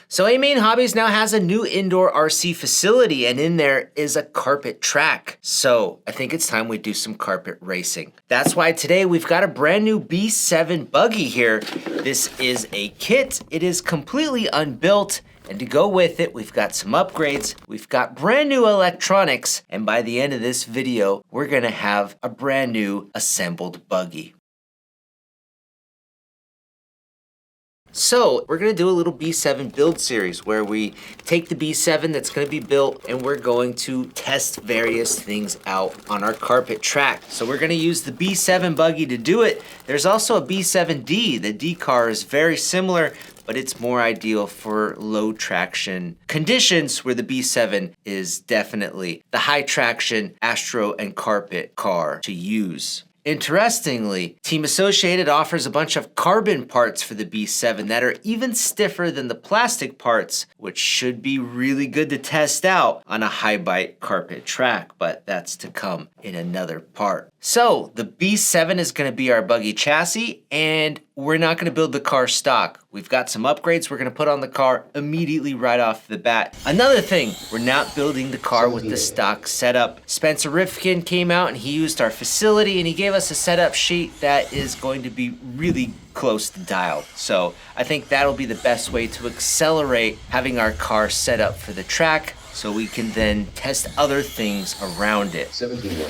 So AMain Hobbies now has a new indoor RC facility, and in there is a carpet track. So I think it's time we do some carpet racing. That's why today we've got a brand new B7 buggy here. This is a kit. It is completely unbuilt. And to go with it, we've got some upgrades, we've got brand new electronics, and by the end of this video, we're gonna have a brand new assembled buggy. So we're gonna do a little B7 build series where we take the B7 that's gonna be built and we're going to test various things out on our carpet track. So we're gonna use the B7 buggy to do it. There's also a B7D. The D car is very similar, but it's more ideal for low traction conditions where the B7 is definitely the high traction Astro and carpet car to use. Interestingly, Team Associated offers a bunch of carbon parts for the B7 that are even stiffer than the plastic parts, which should be really good to test out on a high bite carpet track, but that's to come in another part. So the B7 is gonna be our buggy chassis, and we're not gonna build the car stock. We've got some upgrades we're gonna put on the car immediately right off the bat. Another thing, we're not building the car with the stock setup. Spencer Rifkin came out and he used our facility and he gave us a setup sheet that is going to be really close to dialed. So I think that'll be the best way to accelerate having our car set up for the track so we can then test other things around it. 17.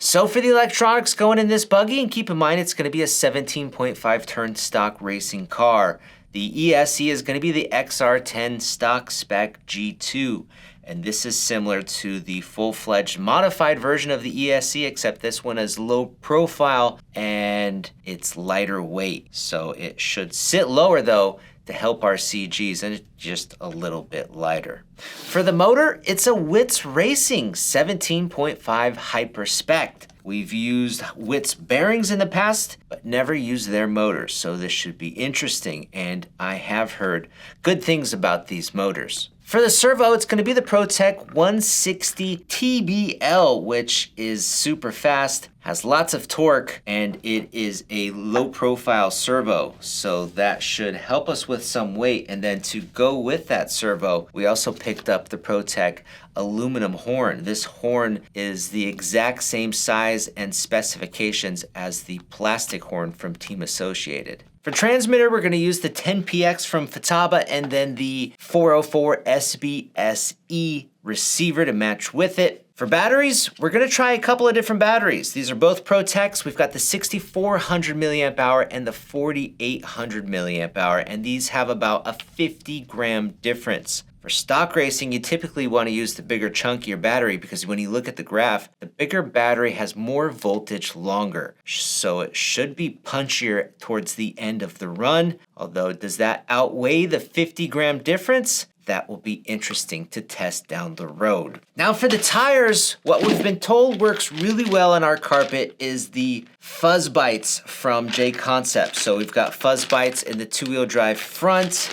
So for the electronics going in this buggy, and keep in mind it's gonna be a 17.5 turn stock racing car. The ESC is gonna be the XR10 stock spec G2. And this is similar to the full-fledged modified version of the ESC, except this one is low profile and it's lighter weight. So it should sit lower though to help our CGs, and it's just a little bit lighter. For the motor, it's a Witz Racing 17.5 Hyper Spec. We've used Witz bearings in the past, but never used their motors, so this should be interesting, and I have heard good things about these motors. For the servo, it's gonna be the ProTech 160 TBL, which is super fast, has lots of torque, and it is a low profile servo. So that should help us with some weight. And then to go with that servo, we also picked up the ProTech aluminum horn. This horn is the exact same size and specifications as the plastic horn from Team Associated. For transmitter, we're gonna use the 10PX from Futaba and then the 404 SBSE receiver to match with it. For batteries, we're gonna try a couple of different batteries. These are both ProTechs. We've got the 6400 milliamp hour and the 4800 milliamp hour, and these have about a 50-gram difference. For stock racing, you typically want to use the bigger, chunkier battery because when you look at the graph, the bigger battery has more voltage longer. So it should be punchier towards the end of the run. Although, does that outweigh the 50-gram difference? That will be interesting to test down the road. Now for the tires, what we've been told works really well on our carpet is the fuzz bites from J Concept. So we've got fuzz bites in the two-wheel drive front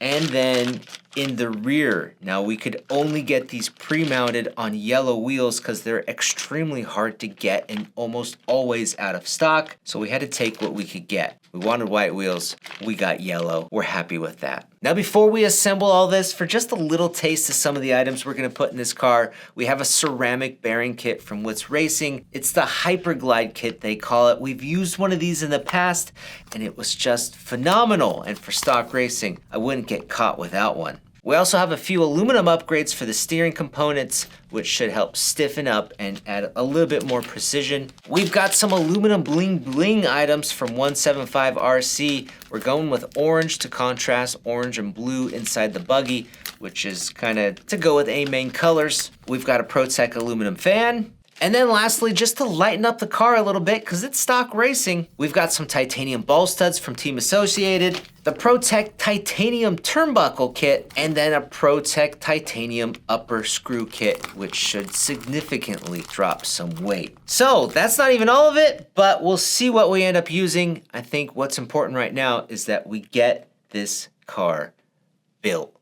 and then in the rear. Now we could only get these pre-mounted on yellow wheels because they're extremely hard to get and almost always out of stock. So we had to take what we could get. We wanted white wheels, we got yellow. We're happy with that. Now before we assemble all this, for just a little taste of some of the items we're gonna put in this car, we have a ceramic bearing kit from Witz Racing. It's the Hyperglide kit, they call it. We've used one of these in the past and it was just phenomenal. And for stock racing, I wouldn't get caught without one. We also have a few aluminum upgrades for the steering components, which should help stiffen up and add a little bit more precision. We've got some aluminum bling bling items from 175 RC. We're going with orange to contrast orange and blue inside the buggy, which is kind of to go with AMain colors. We've got a ProTech aluminum fan. And then lastly, just to lighten up the car a little bit, because it's stock racing, we've got some titanium ball studs from Team Associated, the ProTech titanium turnbuckle kit, and then a ProTech titanium upper screw kit, which should significantly drop some weight. So that's not even all of it, but we'll see what we end up using. I think what's important right now is that we get this car built.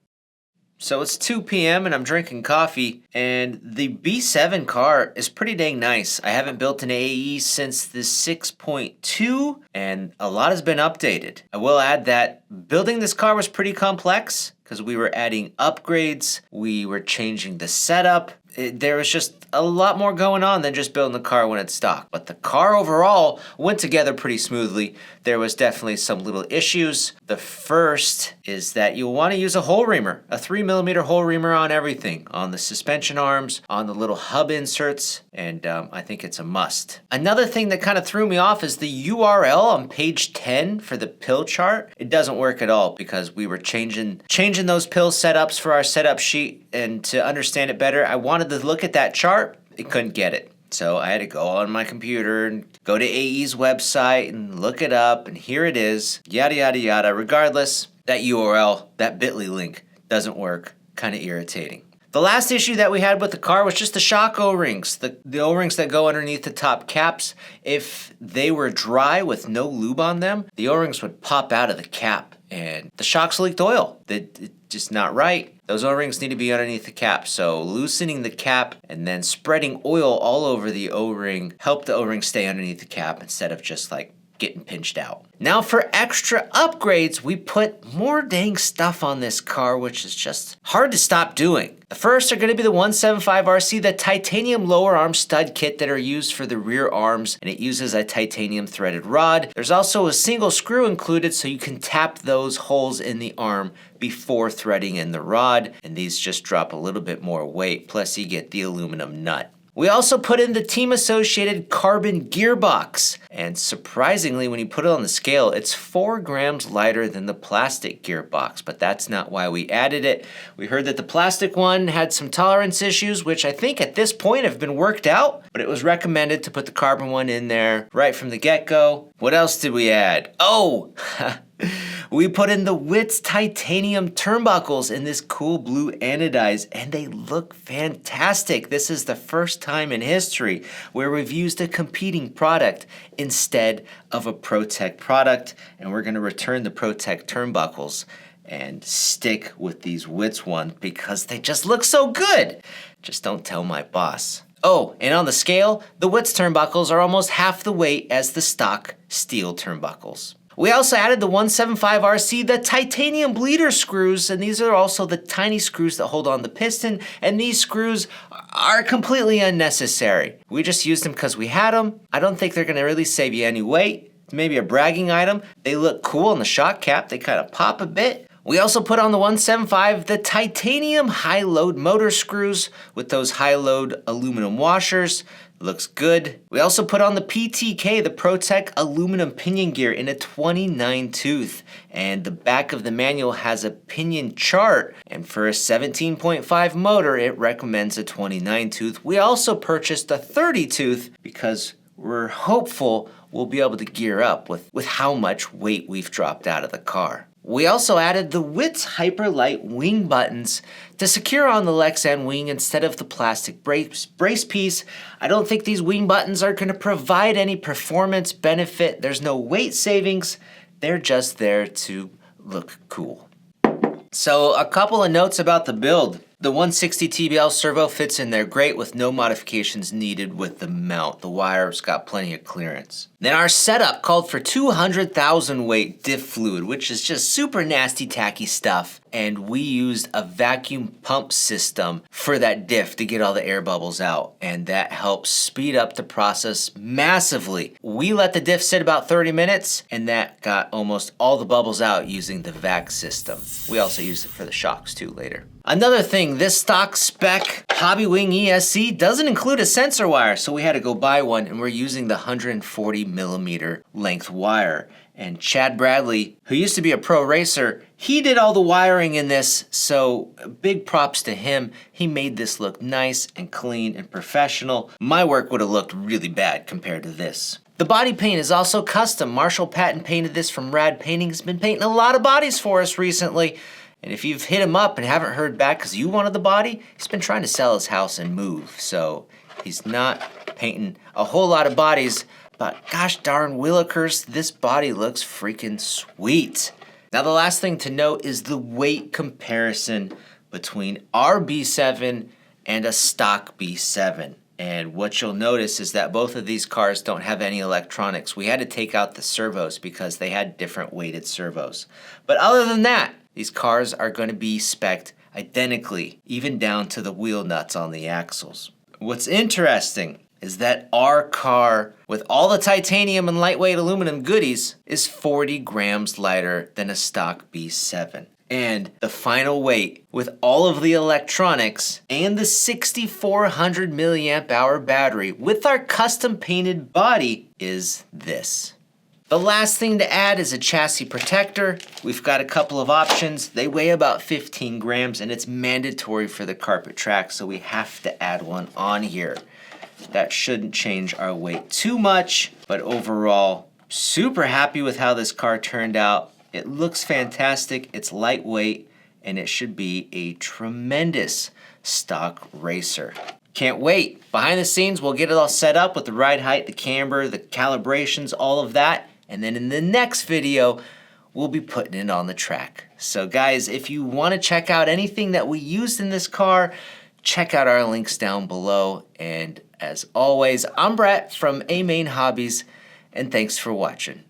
So it's 2 p.m. and I'm drinking coffee, and the B7 car is pretty dang nice. I haven't built an AE since the 6.2, and a lot has been updated. I will add that building this car was pretty complex because we were adding upgrades, we were changing the setup. There was just a lot more going on than just building the car when it's stock. But the car overall went together pretty smoothly. There was definitely some little issues. The first is that you'll want to use a hole reamer, a 3mm hole reamer on everything, on the suspension arms, on the little hub inserts, and I think it's a must. Another thing that kind of threw me off is the URL on page 10 for the pill chart. It doesn't work at all because we were changing those pill setups for our setup sheet, and to understand it better, I wanted to look at that chart. It couldn't get it. So I had to go on my computer and go to AE's website and look it up, and here it is, yada, yada, yada. Regardless, that URL, that bit.ly link doesn't work. Kind of irritating. The last issue that we had with the car was just the shock O-rings, the O-rings that go underneath the top caps. If they were dry with no lube on them, the O-rings would pop out of the cap and the shocks leaked oil. It's just not right. Those O-rings need to be underneath the cap. So loosening the cap and then spreading oil all over the O-ring helped the O-ring stay underneath the cap instead of just like getting pinched out. Now for extra upgrades, we put more dang stuff on this car, which is just hard to stop doing. The first are going to be the 175RC, the titanium lower arm stud kit that are used for the rear arms, and it uses a titanium threaded rod. There's also a single screw included so you can tap those holes in the arm before threading in the rod, and these just drop a little bit more weight, plus you get the aluminum nut. We also put in the team-associated carbon gearbox, and surprisingly, when you put it on the scale, it's 4 grams lighter than the plastic gearbox, but that's not why we added it. We heard that the plastic one had some tolerance issues, which I think at this point have been worked out, but it was recommended to put the carbon one in there right from the get-go. What else did we add? Oh! We put in the Witz titanium turnbuckles in this cool blue anodize, and they look fantastic. This is the first time in history where we've used a competing product instead of a ProTech product, and we're going to return the ProTech turnbuckles and stick with these Witz ones because they just look so good. Just don't tell my boss. Oh, and on the scale, the Witz turnbuckles are almost half the weight as the stock steel turnbuckles. We also added the 175RC, the titanium bleeder screws, and these are also the tiny screws that hold on the piston, and these screws are completely unnecessary. We just used them because we had them. I don't think they're going to really save you any weight. It's maybe a bragging item. They look cool on the shock cap. They kind of pop a bit. We also put on the 175 the titanium high-load motor screws with those high-load aluminum washers. Looks good. We also put on the PTK, the ProTech aluminum pinion gear in a 29 tooth. And the back of the manual has a pinion chart. And for a 17.5 motor, it recommends a 29 tooth. We also purchased a 30 tooth because we're hopeful we'll be able to gear up with how much weight we've dropped out of the car. We also added the Witz Hyperlight wing buttons to secure on the Lexan wing instead of the plastic brace piece. I don't think these wing buttons are going to provide any performance benefit. There's no weight savings. They're just there to look cool. So a couple of notes about the build. The 160 TBL servo fits in there great with no modifications needed with the mount. The wire's got plenty of clearance. Then our setup called for 200,000 weight diff fluid, which is just super nasty, tacky stuff. And we used a vacuum pump system for that diff to get all the air bubbles out. And that helps speed up the process massively. We let the diff sit about 30 minutes, and that got almost all the bubbles out using the vac system. We also used it for the shocks too later. Another thing, this stock spec Hobby Wing ESC doesn't include a sensor wire, so we had to go buy one, and we're using the 140mm length wire. And Chad Bradley, who used to be a pro racer, he did all the wiring in this, so big props to him. He made this look nice and clean and professional. My work would have looked really bad compared to this. The body paint is also custom. Marshall Patton painted this from Rad Painting. He's been painting a lot of bodies for us recently. And if you've hit him up and haven't heard back because you wanted the body, he's been trying to sell his house and move. So he's not painting a whole lot of bodies, but gosh darn willikers, this body looks freaking sweet. Now the last thing to note is the weight comparison between our B7 and a stock B7. And what you'll notice is that both of these cars don't have any electronics. We had to take out the servos because they had different weighted servos. But other than that, these cars are going to be spec'd identically, even down to the wheel nuts on the axles. What's interesting is that our car, with all the titanium and lightweight aluminum goodies, is 40 grams lighter than a stock B7. And the final weight, with all of the electronics and the 6,400 milliamp hour battery with our custom painted body, is this. The last thing to add is a chassis protector. We've got a couple of options. They weigh about 15 grams and it's mandatory for the carpet track, so we have to add one on here. That shouldn't change our weight too much, but overall, super happy with how this car turned out. It looks fantastic, it's lightweight, and it should be a tremendous stock racer. Can't wait. Behind the scenes, we'll get it all set up with the ride height, the camber, the calibrations, all of that. And then in the next video, we'll be putting it on the track. So guys, if you want to check out anything that we used in this car, check out our links down below. And as always, I'm Brett from AMain Hobbies, and thanks for watching.